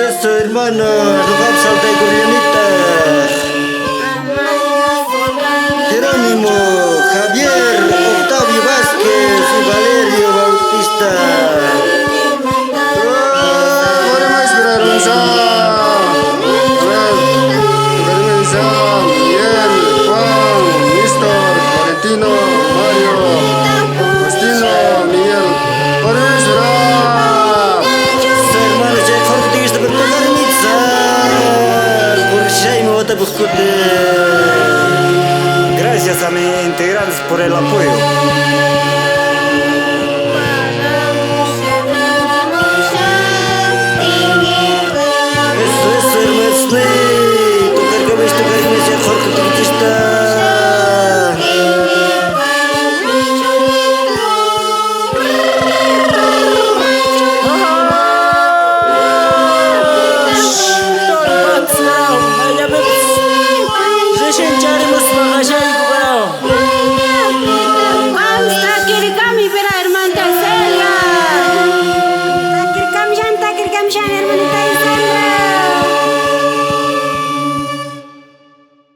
Eso, hermano, nos salta y Corrianita. Jerónimo, Javier, Octavio Vázquez y Valerio Bautista. Podemos esperar un Miguel, Juan, Néstor, Valentino, Mario, Agustino, Miguel. Podemos esperar. Hermano, ya cortista por toda la misa. Por si me vota buscarte. Gracias a mis integrantes por el apoyo.